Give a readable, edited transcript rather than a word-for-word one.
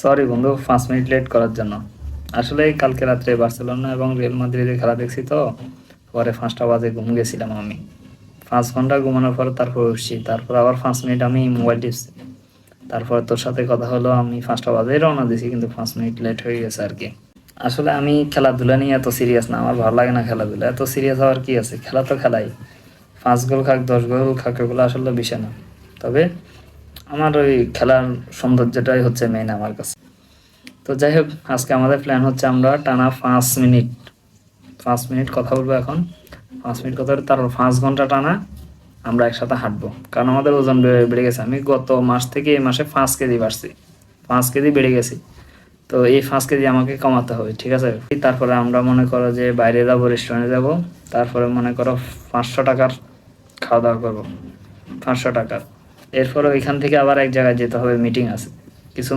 Sorry বন্ধু, 5 minute late করার জন্য। আসলে কালকে রাত্রে বার্সেলোনা এবং রিয়াল মাদ্রিদের খেলা দেখছি তো, পরে 5টা বাজে ঘুম গেছিলাম আমি। 5 ঘন্টা ঘুমানোর পর তারপর উঠছি, তারপর আবার 5 মিনিট আমি মোবাইল টিপছি। তারপর তোর সাথে কথা হলো, আমি 5টা বাজে রওনা দিছি, কিন্তু 5 মিনিট লেট হয়ে গেছে আর কি। আসলে আমি খেলাধুলা নিয়ে এত সিরিয়াস না, আমার ভালো লাগে না খেলাধুলা। এত সিরিয়াস হওয়ার কি আছে, খেলা তো খেলাই। 5 গোল খাক 10 গোল খাক এগুলো আসলে বিষয় না। তবে আমার ওই খেলার সৌন্দর্যটাই হচ্ছে মেইন আমার কাছে। তো যাই হোক, আজকে আমাদের প্ল্যান হচ্ছে আমরা টানা 5 মিনিট, 5 মিনিট কথা বলবো এখন। 5 মিনিট কথা বলে তারপর 5 ঘন্টা টানা আমরা একসাথে হাঁটবো। কারণ আমাদের ওজন বেড়ে গেছে। আমি গত মাস থেকে এই মাসে 5 কেজি বাড়ছি, 5 কেজি বেড়ে গেছি। তো এই 5 কেজি আমাকে কমাতে হবে, ঠিক আছে? তারপরে আমরা মনে করো যে বাইরে যাবো, রেস্টুরেন্টে যাবো। তারপরে মনে করো 500 টাকার খাওয়া দাওয়া করবো, 500 টাকার। এরপরে ওইখান থেকে আবার এক জায়গায় যেতে হবে, মিটিং আছে কিছু।